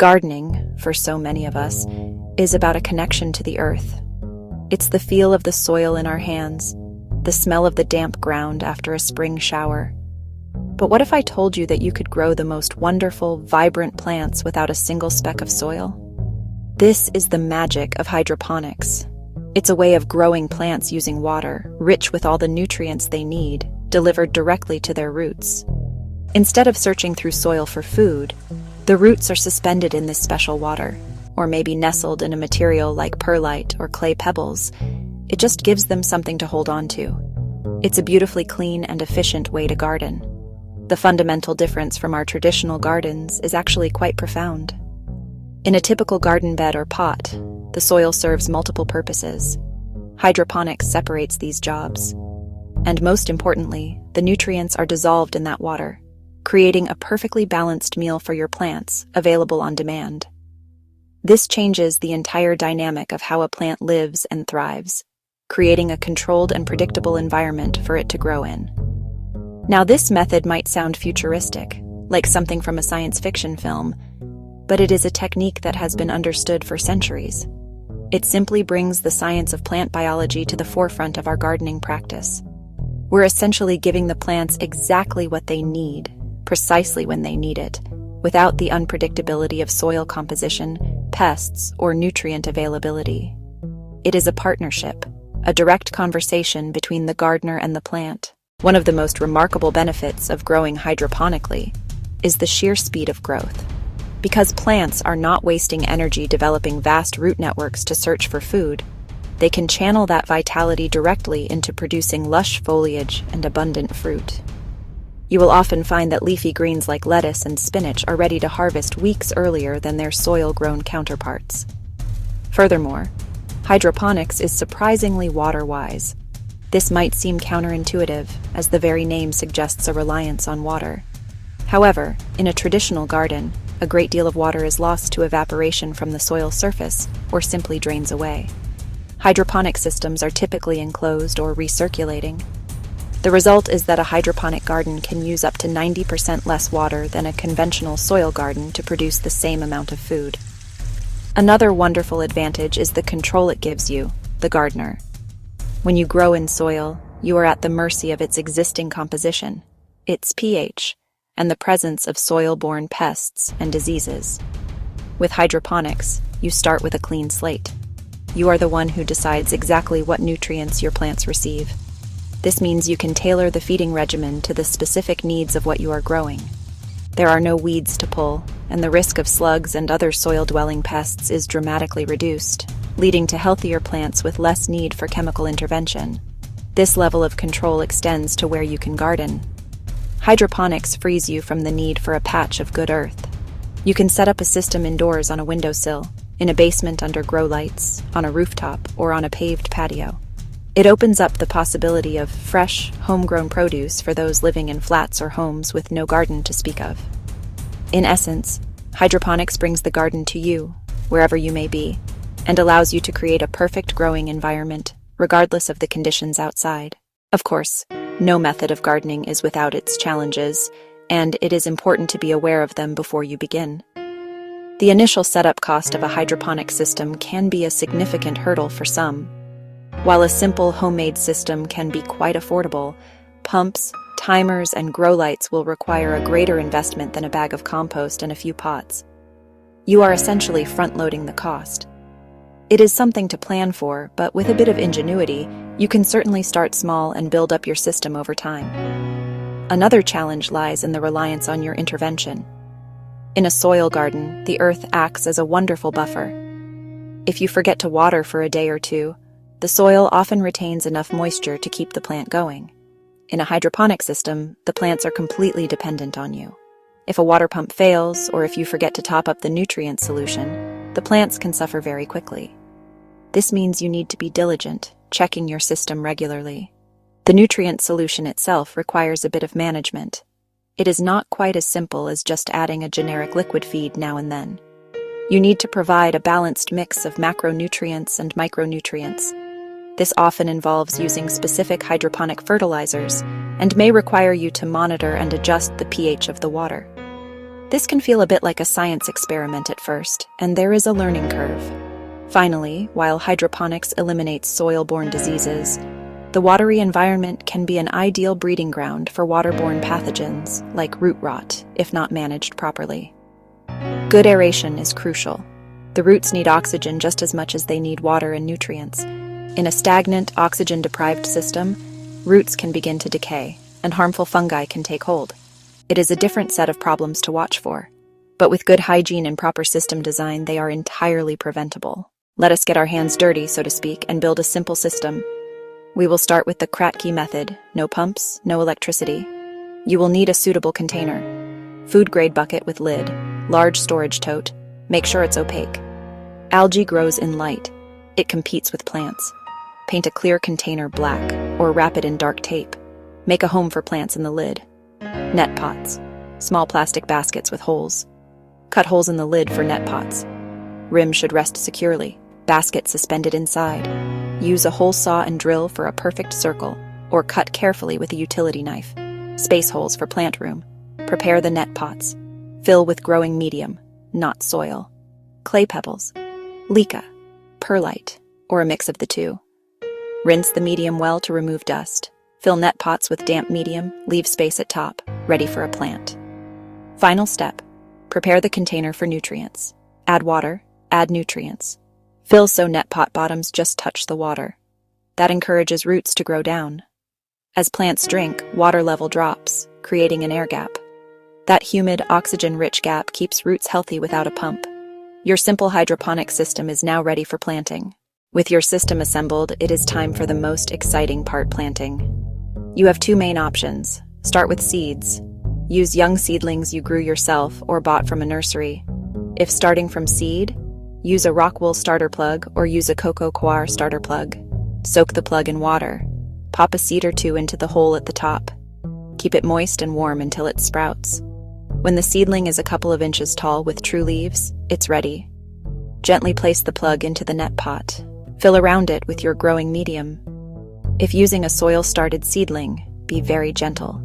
Gardening, for so many of us, is about a connection to the earth. It's the feel of the soil in our hands, the smell of the damp ground after a spring shower. But what if I told you that you could grow the most wonderful, vibrant plants without a single speck of soil? This is the magic of hydroponics. It's a way of growing plants using water, rich with all the nutrients they need, delivered directly to their roots. Instead of searching through soil for food, the roots are suspended in this special water, or maybe nestled in a material like perlite or clay pebbles. It just gives them something to hold on to. It's a beautifully clean and efficient way to garden. The fundamental difference from our traditional gardens is actually quite profound. In a typical garden bed or pot, the soil serves multiple purposes. Hydroponics separates these jobs. And most importantly, the nutrients are dissolved in that water, creating a perfectly balanced meal for your plants, available on demand. This changes the entire dynamic of how a plant lives and thrives, creating a controlled and predictable environment for it to grow in. Now, this method might sound futuristic, like something from a science fiction film, but it is a technique that has been understood for centuries. It simply brings the science of plant biology to the forefront of our gardening practice. We're essentially giving the plants exactly what they need, precisely when they need it, without the unpredictability of soil composition, pests, or nutrient availability. It is a partnership, a direct conversation between the gardener and the plant. One of the most remarkable benefits of growing hydroponically is the sheer speed of growth. Because plants are not wasting energy developing vast root networks to search for food, they can channel that vitality directly into producing lush foliage and abundant fruit. You will often find that leafy greens like lettuce and spinach are ready to harvest weeks earlier than their soil-grown counterparts. Furthermore, hydroponics is surprisingly water-wise. This might seem counterintuitive, as the very name suggests a reliance on water. However, in a traditional garden, a great deal of water is lost to evaporation from the soil surface or simply drains away. Hydroponic systems are typically enclosed or recirculating. The result is that a hydroponic garden can use up to 90% less water than a conventional soil garden to produce the same amount of food. Another wonderful advantage is the control it gives you, the gardener. When you grow in soil, you are at the mercy of its existing composition, its pH, and the presence of soil-borne pests and diseases. With hydroponics, you start with a clean slate. You are the one who decides exactly what nutrients your plants receive. This means you can tailor the feeding regimen to the specific needs of what you are growing. There are no weeds to pull, and the risk of slugs and other soil-dwelling pests is dramatically reduced, leading to healthier plants with less need for chemical intervention. This level of control extends to where you can garden. Hydroponics frees you from the need for a patch of good earth. You can set up a system indoors on a windowsill, in a basement under grow lights, on a rooftop, or on a paved patio. It opens up the possibility of fresh, homegrown produce for those living in flats or homes with no garden to speak of. In essence, hydroponics brings the garden to you, wherever you may be, and allows you to create a perfect growing environment, regardless of the conditions outside. Of course, no method of gardening is without its challenges, and it is important to be aware of them before you begin. The initial setup cost of a hydroponic system can be a significant hurdle for some. While a simple homemade system can be quite affordable, pumps, timers, and grow lights will require a greater investment than a bag of compost and a few pots. You are essentially front-loading the cost. It is something to plan for, but with a bit of ingenuity, you can certainly start small and build up your system over time. Another challenge lies in the reliance on your intervention. In a soil garden, the earth acts as a wonderful buffer. If you forget to water for a day or two, the soil often retains enough moisture to keep the plant going. In a hydroponic system, the plants are completely dependent on you. If a water pump fails, or if you forget to top up the nutrient solution, the plants can suffer very quickly. This means you need to be diligent, checking your system regularly. The nutrient solution itself requires a bit of management. It is not quite as simple as just adding a generic liquid feed now and then. You need to provide a balanced mix of macronutrients and micronutrients. This often involves using specific hydroponic fertilizers and may require you to monitor and adjust the pH of the water. This can feel a bit like a science experiment at first, and there is a learning curve. Finally, while hydroponics eliminates soil-borne diseases, the watery environment can be an ideal breeding ground for waterborne pathogens like root rot if not managed properly. Good aeration is crucial. The roots need oxygen just as much as they need water and nutrients. In a stagnant, oxygen-deprived system, roots can begin to decay, and harmful fungi can take hold. It is a different set of problems to watch for, but with good hygiene and proper system design, they are entirely preventable. Let us get our hands dirty, so to speak, and build a simple system. We will start with the Kratky method: no pumps, no electricity. You will need a suitable container. Food-grade bucket with lid, large storage tote, make sure it's opaque. Algae grows in light. It competes with plants. Paint a clear container black, or wrap it in dark tape. Make a home for plants in the lid. Net pots, small plastic baskets with holes. Cut holes in the lid for net pots. Rim should rest securely, basket suspended inside. Use a hole saw and drill for a perfect circle, or cut carefully with a utility knife. Space holes for plant room. Prepare the net pots. Fill with growing medium, not soil. Clay pebbles, leca, perlite, or a mix of the two. Rinse the medium well to remove dust. Fill net pots with damp medium, leave space at top, ready for a plant. Final step, prepare the container for nutrients. Add water, add nutrients. Fill so net pot bottoms just touch the water. That encourages roots to grow down. As plants drink, water level drops, creating an air gap. That humid, oxygen-rich gap keeps roots healthy without a pump. Your simple hydroponic system is now ready for planting. With your system assembled, it is time for the most exciting part: planting. You have two main options. Start with seeds. Use young seedlings you grew yourself or bought from a nursery. If starting from seed, use a rock wool starter plug or use a cocoa coir starter plug. Soak the plug in water. Pop a seed or two into the hole at the top. Keep it moist and warm until it sprouts. When the seedling is a couple of inches tall with true leaves, it's ready. Gently place the plug into the net pot. Fill around it with your growing medium. If using a soil-started seedling, be very gentle.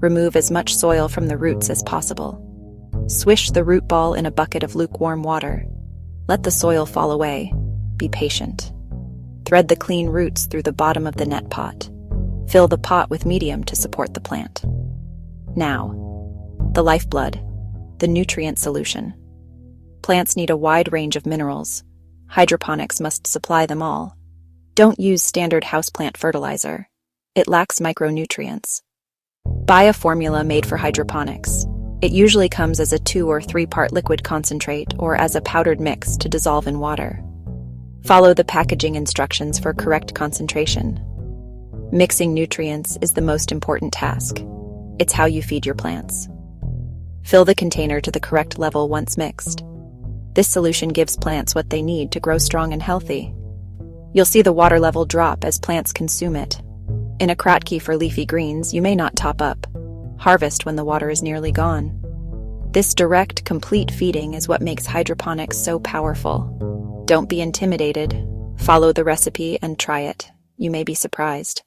Remove as much soil from the roots as possible. Swish the root ball in a bucket of lukewarm water. Let the soil fall away. Be patient. Thread the clean roots through the bottom of the net pot. Fill the pot with medium to support the plant. Now, the lifeblood, the nutrient solution. Plants need a wide range of minerals. Hydroponics must supply them all. Don't use standard houseplant fertilizer. It lacks micronutrients. Buy a formula made for hydroponics. It usually comes as a 2 or 3-part liquid concentrate or as a powdered mix to dissolve in water. Follow the packaging instructions for correct concentration. Mixing nutrients is the most important task. It's how you feed your plants. Fill the container to the correct level once mixed. This solution gives plants what they need to grow strong and healthy. You'll see the water level drop as plants consume it. In a Kratky for leafy greens, you may not top up. Harvest when the water is nearly gone. This direct, complete feeding is what makes hydroponics so powerful. Don't be intimidated. Follow the recipe and try it. You may be surprised.